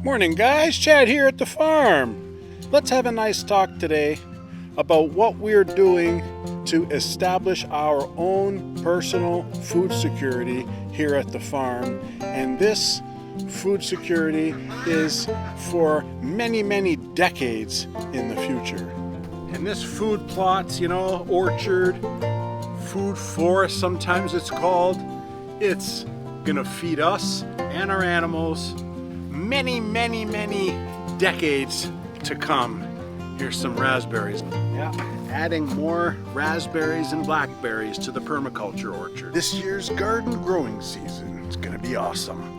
Morning guys, Chad here at the farm. Let's have a nice talk today about what we're doing to establish our own personal food security here at the farm. And this food security is for many, many decades in the future. And this food plot, orchard, food forest sometimes it's called, it's gonna feed us and our animals many, many, many decades to come. Here's some raspberries. Yeah, adding more raspberries and blackberries to the permaculture orchard. This year's garden growing season is gonna be awesome.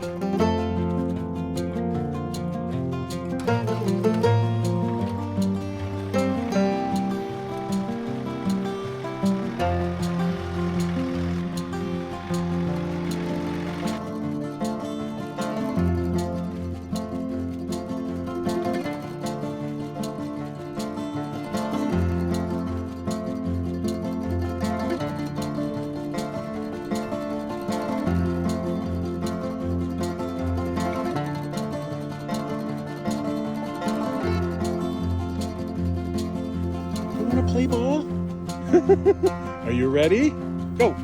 Play ball? Are you ready? Go!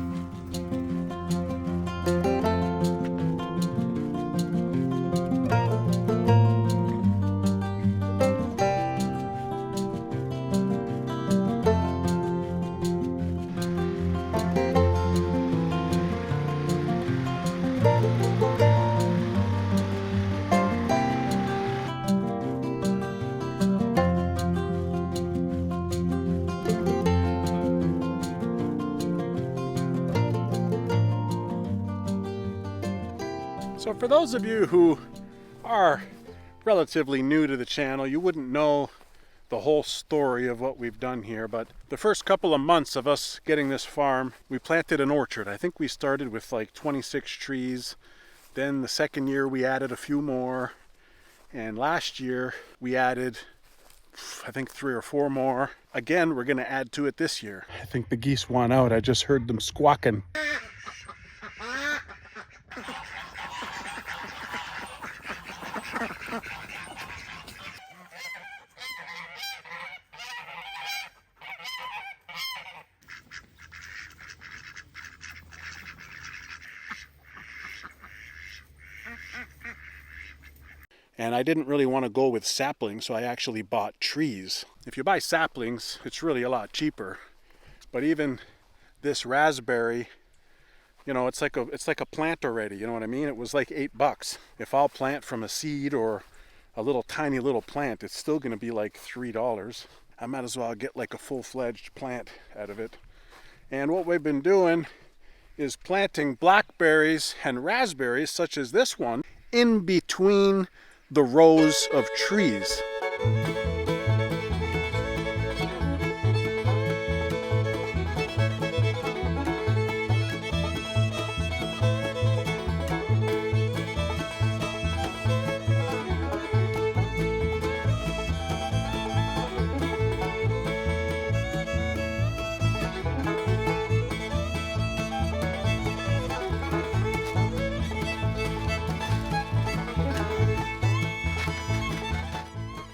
So for those of you who are relatively new to the channel, you wouldn't know the whole story of what we've done here, but the first couple of months of us getting this farm, we planted an orchard. I think we started with like 26 trees. Then the second year we added a few more. And last year we added, I think 3 or 4 more. Again, we're gonna add to it this year. I think the geese want out. I just heard them squawking. And I didn't really want to go with saplings, so I actually bought trees. If you buy saplings, it's really a lot cheaper. But even this raspberry, it's like a plant already, you know what I mean? It was like $8. If I'll plant from a seed or a little tiny little plant, it's still gonna be like $3. I might as well get like a full-fledged plant out of it. And what we've been doing is planting blackberries and raspberries, such as this one, in between the rows of trees.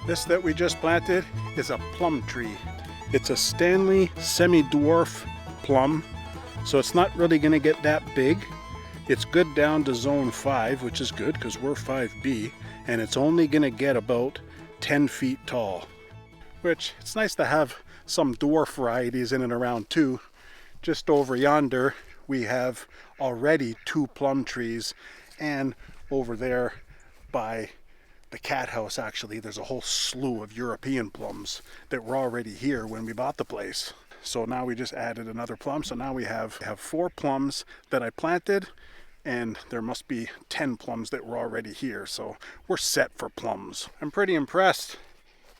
This that we just planted is a plum tree. It's a Stanley semi-dwarf plum, so it's not really going to get that big. It's good down to zone 5, which is good because we're 5B, and it's only going to get about 10 feet tall. Which, it's nice to have some dwarf varieties in and around too. Just over yonder, we have already 2 plum trees, and over there by the cat house, actually, there's a whole slew of European plums that were already here when we bought the place. So now we just added another plum. So now we have 4 plums that I planted, and there must be 10 plums that were already here. So we're set for plums. I'm pretty impressed.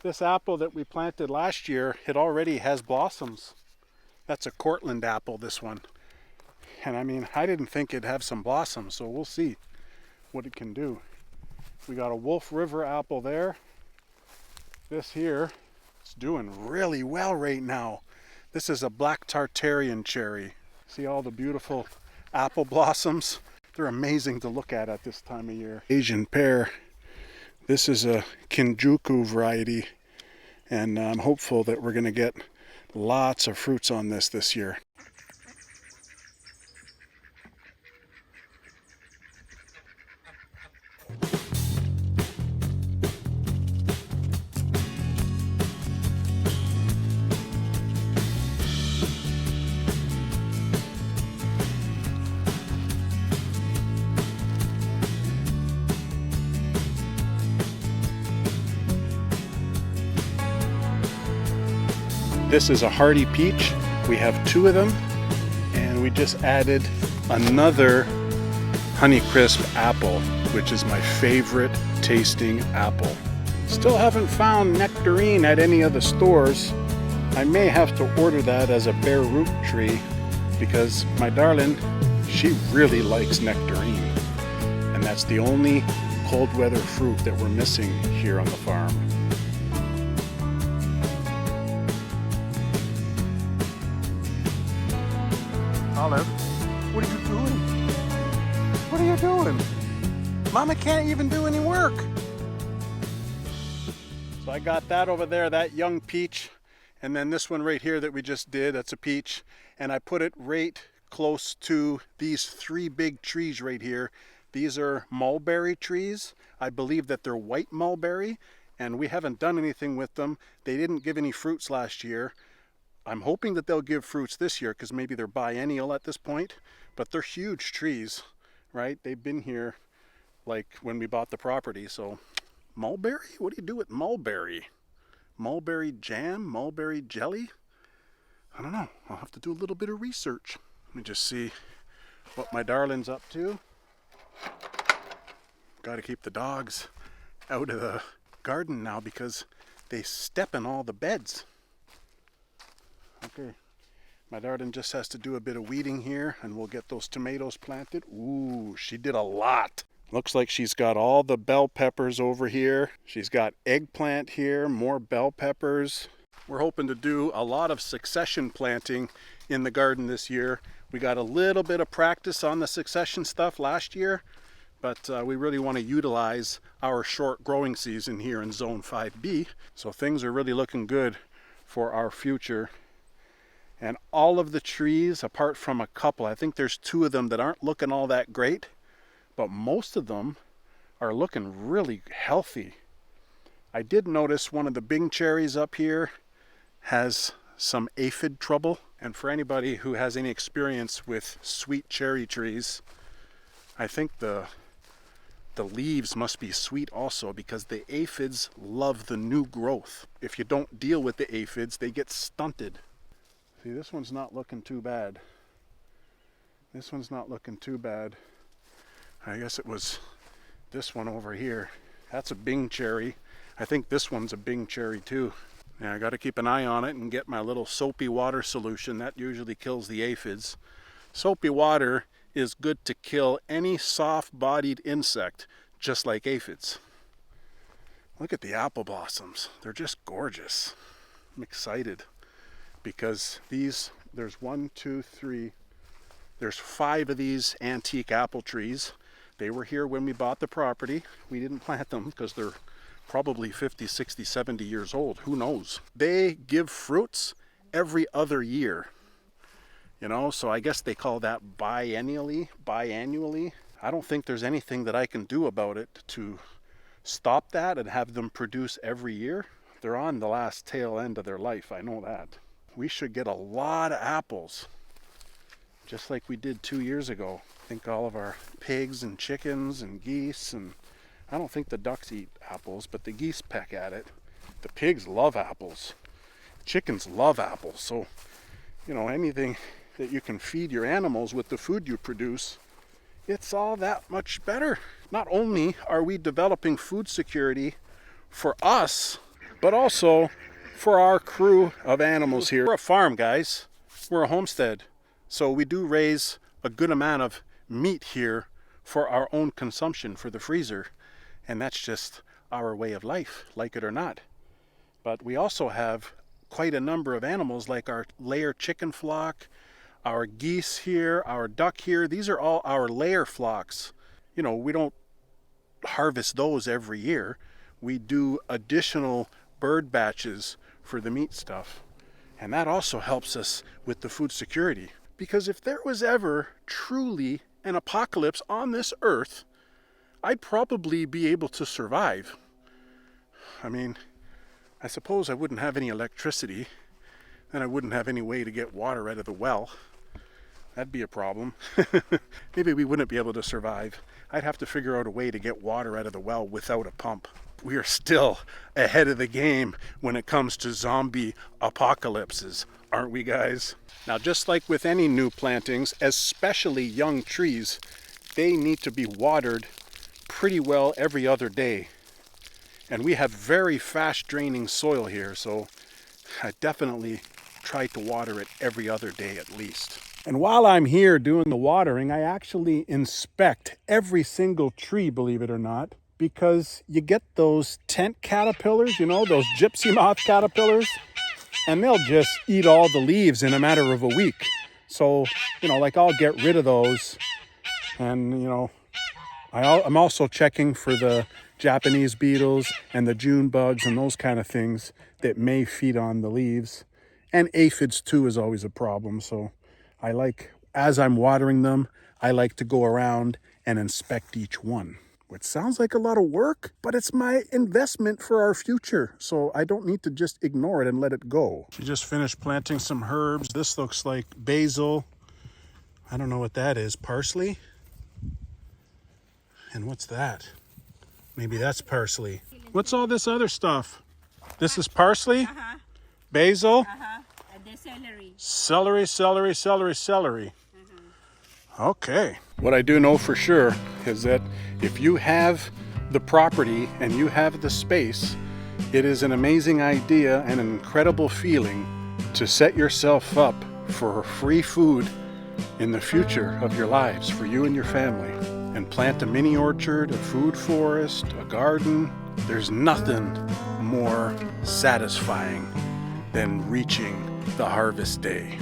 This apple that we planted last year, it already has blossoms. That's a Cortland apple, this one. And I mean, I didn't think it'd have some blossoms, so we'll see what it can do. We got a Wolf River apple there. This here is doing really well right now. This is a black Tartarian cherry. See all the beautiful apple blossoms? They're amazing to look at this time of year. Asian pear. This is a Kinjuku variety, and I'm hopeful that we're going to get lots of fruits on this year. This is a hardy peach. We have 2 of them, and we just added another Honeycrisp apple, which is my favorite tasting apple. Still haven't found nectarine at any of the stores. I may have to order that as a bare root tree because my darling, she really likes nectarine. And that's the only cold weather fruit that we're missing here on the farm. Olive, what are you doing? What are you doing? Mama can't even do any work. So I got that over there, that young peach, and then this one right here that we just did, that's a peach, and I put it right close to these 3 big trees right here. These are mulberry trees. I believe that they're white mulberry, and we haven't done anything with them. They didn't give any fruits last year. I'm hoping that they'll give fruits this year because maybe they're biennial at this point, but they're huge trees, right? They've been here like when we bought the property. So mulberry? What do you do with mulberry? Mulberry jam? Mulberry jelly? I don't know. I'll have to do a little bit of research. Let me just see what my darling's up to. Got to keep the dogs out of the garden now because they step in all the beds. Okay, my darling just has to do a bit of weeding here and we'll get those tomatoes planted. Ooh, she did a lot. Looks like she's got all the bell peppers over here. She's got eggplant here, more bell peppers. We're hoping to do a lot of succession planting in the garden this year. We got a little bit of practice on the succession stuff last year, but we really want to utilize our short growing season here in Zone 5B. So things are really looking good for our future. And all of the trees, apart from a couple, I think there's 2 of them that aren't looking all that great, but most of them are looking really healthy. I did notice one of the Bing cherries up here has some aphid trouble. And for anybody who has any experience with sweet cherry trees, I think the leaves must be sweet also because the aphids love the new growth. If you don't deal with the aphids, they get stunted. See, this one's not looking too bad. This one's not looking too bad. I guess it was this one over here. That's a Bing cherry. I think this one's a Bing cherry too. Yeah, I got to keep an eye on it and get my little soapy water solution. That usually kills the aphids. Soapy water is good to kill any soft-bodied insect, just like aphids. Look at the apple blossoms. They're just gorgeous. I'm excited. Because there's 1, 2, 3, there's 5 of these antique apple trees. They were here when we bought the property. We didn't plant them because they're probably 50, 60, 70 years old. Who knows? They give fruits every other year. You know, so I guess they call that biannually. I don't think there's anything that I can do about it to stop that and have them produce every year. They're on the last tail end of their life, I know that. We should get a lot of apples, just like we did 2 years ago. I think all of our pigs and chickens and geese, and I don't think the ducks eat apples, but the geese peck at it. The pigs love apples. Chickens love apples. So, you know, anything that you can feed your animals with the food you produce, it's all that much better. Not only are we developing food security for us, but also for our crew of animals here. We're a farm, guys. We're a homestead. So we do raise a good amount of meat here for our own consumption, for the freezer. And that's just our way of life, like it or not. But we also have quite a number of animals, like our layer chicken flock, our geese here, our duck here. These are all our layer flocks. You know, we don't harvest those every year. we do additional bird batches for the meat stuff. And that also helps us with the food security. Because if there was ever truly an apocalypse on this earth, I'd probably be able to survive. I mean, I suppose I wouldn't have any electricity, and I wouldn't have any way to get water out of the well. That'd be a problem. Maybe we wouldn't be able to survive. I'd have to figure out a way to get water out of the well without a pump. We are still ahead of the game when it comes to zombie apocalypses, aren't we, guys? Now, just like with any new plantings, especially young trees, they need to be watered pretty well every other day. And we have very fast draining soil here, so I definitely try to water it every other day at least. And while I'm here doing the watering, I actually inspect every single tree, believe it or not, because you get those tent caterpillars, you know, those gypsy moth caterpillars, and they'll just eat all the leaves in a matter of a week. So, you know, like I'll get rid of those. And, you know, I'm also checking for the Japanese beetles and the June bugs and those kind of things that may feed on the leaves. And aphids too is always a problem. So I like, as I'm watering them, I like to go around and inspect each one. Which sounds like a lot of work, but it's my investment for our future. So I don't need to just ignore it and let it go. She just finished planting some herbs. This looks like basil. I don't know what that is. Parsley? And what's that? Maybe that's parsley. What's all this other stuff? This is parsley? Basil? And the celery. Celery. Okay. What I do know for sure is that if you have the property and you have the space, it is an amazing idea and an incredible feeling to set yourself up for free food in the future of your lives, for you and your family. And plant a mini orchard, a food forest, a garden. There's nothing more satisfying than reaching the harvest day.